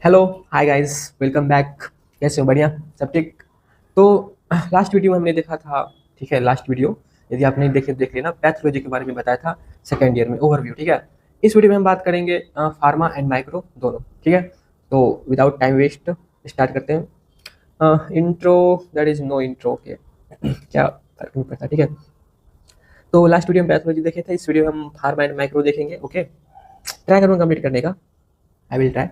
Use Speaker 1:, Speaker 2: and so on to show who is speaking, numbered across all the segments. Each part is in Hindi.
Speaker 1: Hello. Hi guys, welcome back. कैसे हो? बढ़िया, सब ठीक। तो लास्ट वीडियो में हमने देखा था, ठीक है, लास्ट वीडियो यदि आपने देखे देख लेना, पैथोलॉजी के बारे में बताया था सेकेंड ईयर में, ओवरव्यू, ठीक है। इस वीडियो में हम बात करेंगे फार्मा एंड माइक्रो दोनों, ठीक है। तो विदाउट टाइम वेस्ट स्टार्ट करते हैं। Intro, that is no intro के क्या फर्क नहीं पड़ता, ठीक है। तो लास्ट वीडियो में पैथोलॉजी देखे थे, इस वीडियो में हम फार्मा एंड माइक्रो देखेंगे। ओके, ट्राई करूँगा कंप्लीट करने का, आई विल ट्राई।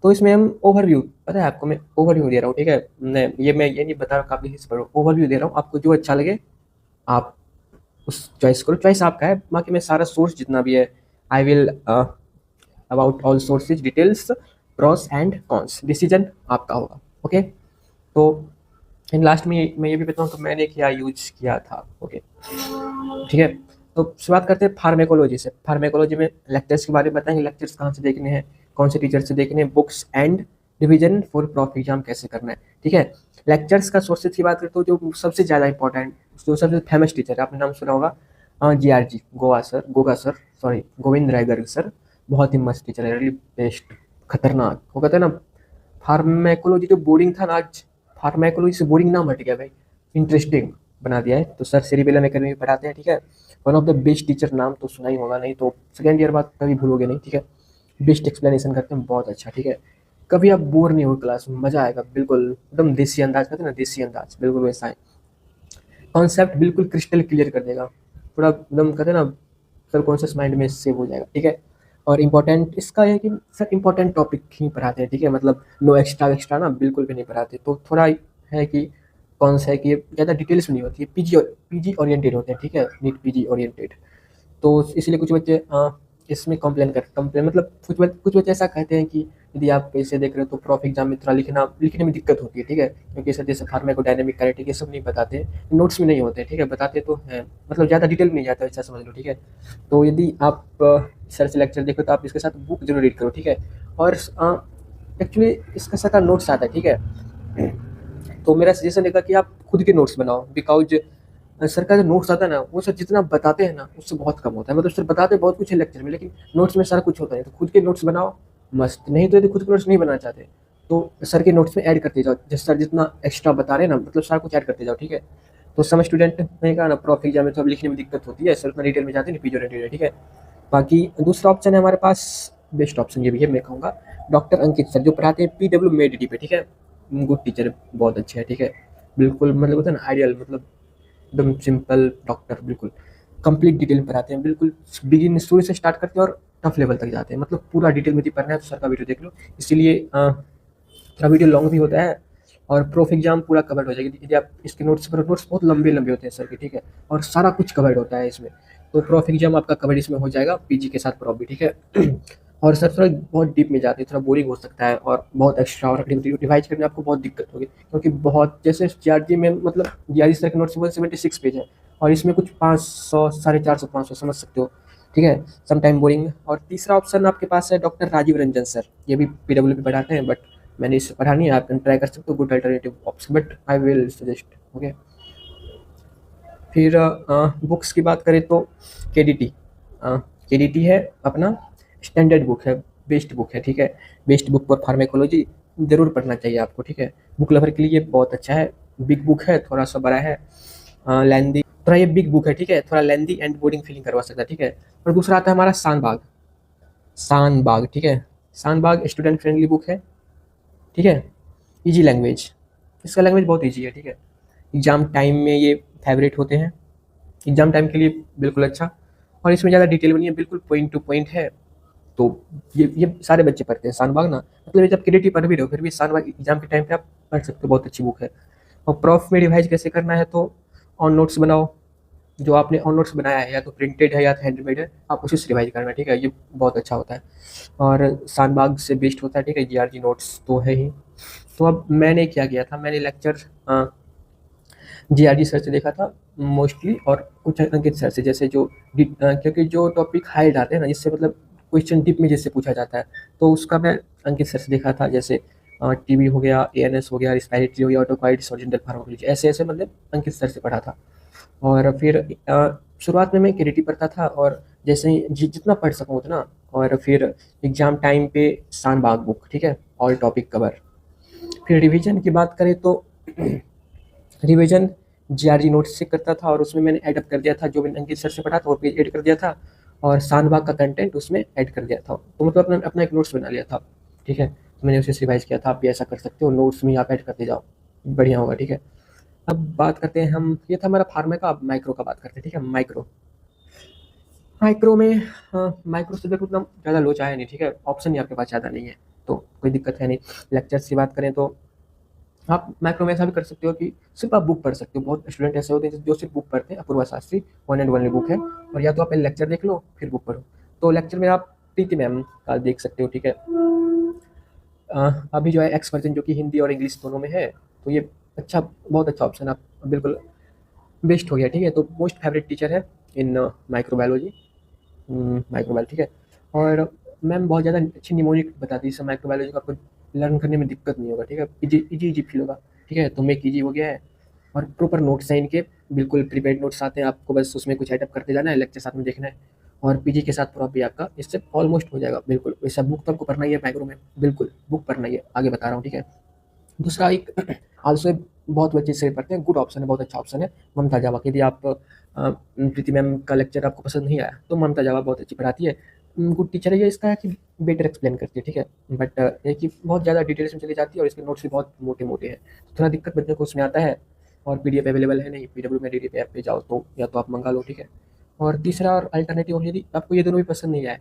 Speaker 1: तो इसमें हम ओवरव्यू, पता है आपको, मैं ओवरव्यू दे रहा हूँ, ठीक है। मैं ये नहीं बता रहा हूँ काफ़ी चीज़ पढ़ो, ओवरव्यू दे रहा हूँ, आपको जो अच्छा लगे आप उस चॉइस करो, चॉइस आपका है। बाकी मैं सारा सोर्स जितना भी है, I will about all sources details, pros and cons, decision आपका होगा। ओके। तो इन लास्ट में मैं ये भी बताऊँ तो मैंने क्या यूज किया था। ओके, ठीक है। तो शुरुआत करते हैं फार्मेकोलॉजी से। फार्मेकोलॉजी में लेक्चर्स के बारे में बताएंगे, लेक्चर्स कहाँ से देखने हैं, कौन से टीचर से देखने हैं, books and revision for prof exam कैसे करना है, ठीक है। लेक्चर्स का सोर्सेज की बात करें तो जो सबसे ज़्यादा इंपॉर्टेंट, जो सबसे फेमस टीचर है, आपने नाम सुना होगा, GRG, Goga sir, sorry, Govind Rai Garg sir. बहुत ही मस्त टीचर है, रियली बेस्ट, खतरनाक। वो कहते हैं ना, फार्मेकोलॉजी जो बोरिंग था ना, आज फार्मेकोलॉजी से बोरिंग नाम हट गया भाई, इंटरेस्टिंग बना दिया है। तो सर सेरिबेलम एकेडमी में पढ़ाते हैं, ठीक है। One of the best teacher, नाम तो सुना ही होगा, नहीं तो सेकेंड ईयर बाद कभी भूलोगे नहीं, ठीक है। बेस्ट एक्सप्लेनेशन करते हैं, बहुत अच्छा, ठीक है। कभी आप बोर नहीं हो क्लास में, मजा आएगा, बिल्कुल एकदम देसी अंदाज, कहते हैं ना देसी अंदाज, बिल्कुल वैसा है। कॉन्सेप्ट बिल्कुल क्रिस्टल क्लियर कर देगा, पूरा एकदम, कहते हैं ना, सबकॉन्शियस माइंड में सेव हो जाएगा, ठीक है। और इम्पोर्टेंट इसका है कि सर इम्पोर्टेंट टॉपिक ही पढ़ाते हैं, ठीक है, मतलब नो एक्स्ट्रा एक्स्ट्रा ना, बिल्कुल भी नहीं पढ़ाते। तो थोड़ा है कि कौन सा है कि ज़्यादा डिटेल्स में नहीं होती है, पीजी ओरिएंटेड होते हैं, ठीक है, नीट पीजी ओरिएंटेड। तो इसलिए कुछ बच्चे इसमें कंप्लेन मतलब कुछ बच्चे ऐसा कहते हैं कि यदि आप ऐसे देख रहे हो तो प्रॉफ एग्जाम में थोड़ा लिखने में दिक्कत होती है, ठीक है, क्योंकि सर जैसे फार्माकोडायनेमिक काइनेटिक ये सब नहीं बताते, नोट्स में नहीं होते, ठीक है, बताते तो हैं, मतलब ज़्यादा डिटेल में नहीं जाता, ऐसा समझ लो, ठीक है। तो यदि आप सर से लेक्चर देखो तो आप इसके साथ बुक जरूर रीड करो, ठीक है। और एक्चुअली इसका सर का नोट्स आता है, ठीक है। तो मेरा सजेशन रहेगा कि आप खुद के नोट्स बनाओ, बिकॉज सर का जो नोट्स आता है ना, वो सर जितना बताते हैं ना उससे बहुत कम होता है, मतलब सर बताते बहुत कुछ है लेक्चर में, लेकिन नोट्स में सारा कुछ होता है। तो खुद के नोट्स बनाओ मस्त, नहीं तो यदि खुद के नोट्स नहीं बनाना चाहते तो सर के नोट्स में ऐड करते जाओ, जैसे सर जितना एक्स्ट्रा बता रहे हैं ना, मतलब सारा कुछ ऐड करते जाओ, ठीक है। तो समय स्टूडेंट ने कहा ना, प्रॉफ एग्जाम में तो अब लिखने में दिक्कत होती है, सर उतना डिटेल में जाते नहीं, पीजो रेडी है, ठीक है। बाकी दूसरा ऑप्शन है हमारे पास, बेस्ट ऑप्शन ये भी है, मैं कहूँगा डॉक्टर अंकित सर, जो पढ़ाते हैं PW मेडिटी पे, ठीक है। गुड टीचर, बहुत अच्छे हैं, ठीक है। बिल्कुल मतलब होता है ना आइडियल, मतलब एकदम सिंपल डॉक्टर, बिल्कुल कंप्लीट डिटेल में पढ़ाते हैं, बिल्कुल बिगिन शुरू से स्टार्ट करते हैं और टफ लेवल तक जाते हैं, मतलब पूरा डिटेल में यदि पढ़ना है तो सर का वीडियो देख लो। इसीलिए थोड़ा वीडियो लॉन्ग भी होता है और प्रूफ एग्जाम पूरा कवर्ड हो जाएगी यदि आप इसके नोट्स पर, नोट्स बहुत लंबे लंबे होते हैं सर के, ठीक है, और सारा कुछ कवर्ड होता है इसमें। तो प्रूफ एग्जाम आपका कवर्ड इसमें हो जाएगा, पीजी के साथ प्रॉफ भी, ठीक है। और सर थोड़ा बहुत डीप में जाते हैं, थोड़ा बोरिंग हो सकता है और बहुत एक्स्ट्रा, और रिवाइज करने में आपको बहुत दिक्कत होगी, क्योंकि बहुत जैसे जीआरजी में, मतलब जीआरजी सर के नोट्स 176 पेज है और इसमें कुछ 500, 450, 500, समझ सकते हो, ठीक है, समटाइम बोरिंग। और तीसरा ऑप्शन आपके पास है डॉक्टर राजीव रंजन सर, ये भी PW पे पढ़ाते हैं, बट मैंने इसे पढ़ा नहीं है, आप ट्राई कर सकते हो, good alternative option, but I will suggest. Okay. फिर बुक्स की बात करें तो KDT, KDT है अपना स्टैंडर्ड बुक है, बेस्ट बुक है, ठीक है। बेस्ट बुक फॉर फार्मेकोलॉजी जरूर पढ़ना चाहिए आपको, ठीक है। बुक लवर के लिए बहुत अच्छा है, बिग बुक है, थोड़ा सा बड़ा है, लेंदी, थोड़ा ये बिग बुक है, ठीक है, थोड़ा लेंदी एंड बोरिंग फीलिंग करवा सकता है, ठीक है। और दूसरा आता है हमारा शानबाग, शानबाग, ठीक है। शानबाग स्टूडेंट फ्रेंडली बुक है, ठीक है, इजी लैंग्वेज, इसका लैंग्वेज बहुत इजी है, ठीक है। एग्जाम टाइम में ये फेवरेट होते हैं, एग्जाम टाइम के लिए बिल्कुल अच्छा। और इसमें ज़्यादा डिटेल नहीं है, बिल्कुल पॉइंट टू पॉइंट है। तो ये सारे बच्चे पढ़ते हैं शानबाग ना, मतलब जब क्रिएटिव पढ़ भी रहे हो फिर भी शानबाग एग्जाम के टाइम पे आप पढ़ सकते हो, बहुत अच्छी बुक है। और प्रॉफ में रिवाइज कैसे करना है, तो ऑन नोट्स बनाओ, जो आपने ऑन नोट्स बनाया है या तो प्रिंटेड है या तो हैंडमेड है, आप उसी से रिवाइज करना, ठीक है, ये बहुत अच्छा होता है और शानबाग से बेस्ट होता है, ठीक है। GRG नोट्स तो है ही। तो अब मैंने क्या किया था, मैंने लेक्चर GRG सर से देखा था मोस्टली, और कुछ अंकित सर से, जैसे जो क्योंकि जो टॉपिक हाई डालते हैं ना, जिससे मतलब क्वेश्चन डीप में जिससे पूछा जाता है, तो उसका मैं अंकित सर से देखा था, जैसे TB हो गया, ANS हो गया, रिस्पायरेटरी हो गया, ऑटोकाइड्स और जनरल फार्माकोलॉजी, ऐसे ऐसे मतलब अंकित सर से पढ़ा था। और फिर शुरुआत में मैं KDT पढ़ता था, और जैसे ही जितना पढ़ सकूँ उतना, और फिर एग्ज़ाम टाइम पे शानबाग बुक, ठीक है, ऑल टॉपिक कवर। फिर रिवीजन की बात करें तो रिवीजन जीआरजी नोट्स से करता था और उसमें मैंने ऐड कर दिया था जो मैंने अंकित सर से पढ़ा था वो पेज ऐड कर दिया था और शानबाग का कंटेंट उसमें ऐड कर दिया था। तो मतलब अपना अपना एक नोट्स बना लिया था, ठीक है। तो मैंने उसे रिवाइज किया था, आप भी ऐसा कर सकते हो, नोट्स में आप ऐड करते जाओ, बढ़िया होगा, ठीक है। अब बात करते हैं हम, ये था हमारा फार्मा का, अब माइक्रो का बात करते हैं, ठीक है। माइक्रो माइक्रो में माइक्रो सब्जेक्ट उतना ज़्यादा लोचा है नहीं, ठीक है, ऑप्शन ही आपके पास ज़्यादा नहीं है, तो कोई दिक्कत है नहीं। लेक्चर्स की बात करें तो आप माइक्रो में ऐसा भी कर सकते हो कि सिर्फ आप बुक पढ़ सकते हो। बहुत स्टूडेंट ऐसे होते हैं जो सिर्फ बुक पढ़ते हैं, Apurva Shastri one and only book है, और या तो आप पहले लेक्चर देख लो फिर बुक पढ़ो। तो लेक्चर में आप प्रीति मैम का देख सकते हो, ठीक है। अभी जो है एक्स वर्जन जो कि हिंदी और इंग्लिश दोनों में है, तो ये अच्छा, बहुत अच्छा ऑप्शन, आप बिल्कुल बेस्ट हो गया, ठीक है। तो मोस्ट फेवरेट टीचर है इन माइक्रोबायोलॉजी, माइक्रोबायोलॉजी, ठीक है। और मैम बहुत ज़्यादा अच्छी निमोनिक बताती है, इससे माइक्रोबायोलॉजी को आपको लर्न करने में दिक्कत नहीं होगा, ठीक है, इजी इजी इजी फील होगा, ठीक है। तो मेक इजी हो गया है और प्रॉपर नोट्स हैं इनके, बिल्कुल प्रीपेड नोट्स आते हैं, आपको बस उसमें कुछ एडअप करते जाना है, लेक्चर साथ में देखना है और पीजी के साथ पूरा भी आपका इससे ऑलमोस्ट हो जाएगा, बिल्कुल। वैसा बुक तो आपको पढ़ना ही है माइक्रो में, बिल्कुल बुक पढ़ना ही है, आगे बता रहा हूँ, ठीक है। दूसरा एक आल्सो बहुत बच्चे से पढ़ते हैं, गुड ऑप्शन है, बहुत अच्छा ऑप्शन है, ममता जावा। यदि आप प्रीति मैम का लेक्चर आपको पसंद नहीं आया तो ममता जावा बहुत अच्छी पढ़ाती है, गुड टीचर है ये, इसका है कि बेटर एक्सप्लेन करती है, ठीक है। बट ये कि बहुत ज़्यादा डिटेल्स में चली जाती है और इसके नोट्स भी बहुत मोटे मोटे हैं, तो थोड़ा दिक्कत बच्चों को उसमें आता है। और पीडीएफ अवेलेबल है नहीं, पीडब्ल्यू में डीडीएफ ऐप पे जाओ तो या तो आप मंगा लो, ठीक है। और तीसरा और अल्टरनेटिव, यदि आपको ये दोनों भी पसंद नहीं आए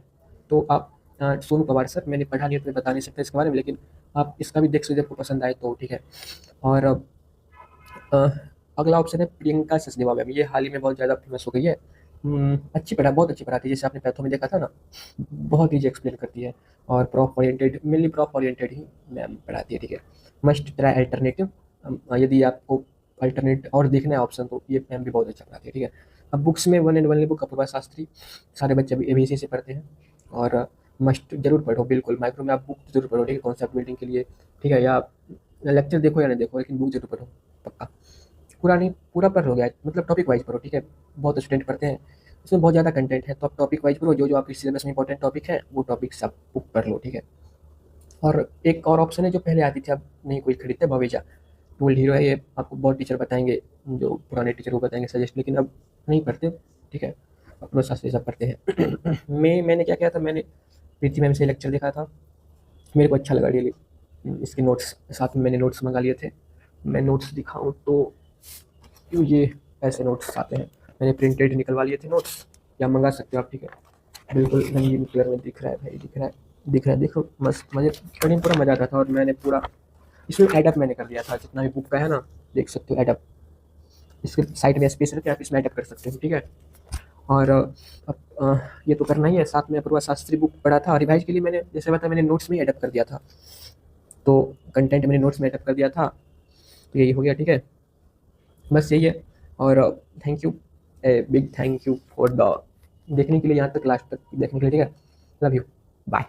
Speaker 1: तो आप सोनू पवार सर, मैंने पढ़ा नहीं है तो मैं बता नहीं सकता इसके बारे में, लेकिन आप इसका भी देख सकते आपको पसंद आए तो, ठीक है। और अ, अगला ऑप्शन है प्रियंका सचदेवा मैम, ये हाल ही में बहुत ज़्यादा फेमस हो गई है। अच्छी पढ़ा, बहुत अच्छी पढ़ाती है, जैसे आपने पैथो में देखा था ना, बहुत ईजी एक्सप्लेन करती है और proof oriented, mainly proof oriented ही मैम पढ़ाती है, ठीक है। मस्ट ट्राई अल्टरनेटिव, यदि आपको अल्टरनेट और देखना है ऑप्शन तो ये मैम भी बहुत अच्छा पढ़ाती है, ठीक है। अब बुक्स में one and only book Apurva Shastri, सारे बच्चे अभी एबीसी से पढ़ते हैं और मस्ट जरूर पढ़ो, बिल्कुल। माइक्रो में आप बुक जरूर पढ़ो, ठीक है, कॉन्सेप्ट बिल्डिंग के लिए, ठीक है। या लेक्चर देखो या नहीं देखो, लेकिन बुक जरूर पढ़ो, पक्का। पूरा नहीं, पूरा पढ़ लो गया, मतलब टॉपिक वाइज पढ़ो, ठीक है। बहुत स्टूडेंट पढ़ते हैं, इसमें बहुत ज़्यादा कंटेंट है, तो आप टॉपिक वाइज पढ़ो, जो जो आपके सिलेबस में इंपॉर्टेंट टॉपिक है वो टॉपिक सब बुक पढ़ लो, ठीक है। और एक और ऑप्शन है जो पहले आती थी, अब नहीं कोई खरीदते, भवेजा टूल हीरो है, ये आपको बहुत टीचर बताएंगे, जो पुराने टीचर वो बताएंगे सजेस्ट, लेकिन अब नहीं पढ़ते, ठीक है, अपने साथ से सब पढ़ते हैं। मैंने क्या किया था, मैंने प्रीति मैम से लेक्चर देखा था, मेरे को अच्छा लगा रियली, इसके नोट्स साथ में मैंने नोट्स मंगा लिए थे। मैं नोट्स दिखाऊं तो ये ऐसे नोट्स आते हैं, मैंने प्रिंटेड निकलवा लिए थे नोट्स, या मंगा सकते हो आप, ठीक है। बिल्कुल रंगीन कलर में दिख रहा है भाई, दिख रहा है, दिख रहा है, देखो मस्त, मुझे पढ़ने में पूरा मज़ा आता था। और मैंने पूरा इसमें एडअप मैंने कर दिया था, जितना भी बुक का है ना, देख सकते हो एडअप, इसके साइड में स्पेस रहते हैं, आप इसमें एडअप कर सकते हो, ठीक है। और अब ये तो करना ही है, साथ में अपूर्वा शास्त्री बुक पढ़ा था, और रिवाइज के लिए मैंने जैसे बताया मैंने नोट्स में एडअप कर दिया था, तो कंटेंट मैंने नोट्स में एडअप कर दिया था, तो यही हो गया, ठीक है, बस यही है। और thank you, big thank you for the देखने के लिए, यहाँ तक लास्ट तक देखने के लिए, ठीक है। लव यू, बाय,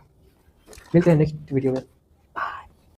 Speaker 1: मिलते हैं नेक्स्ट वीडियो में।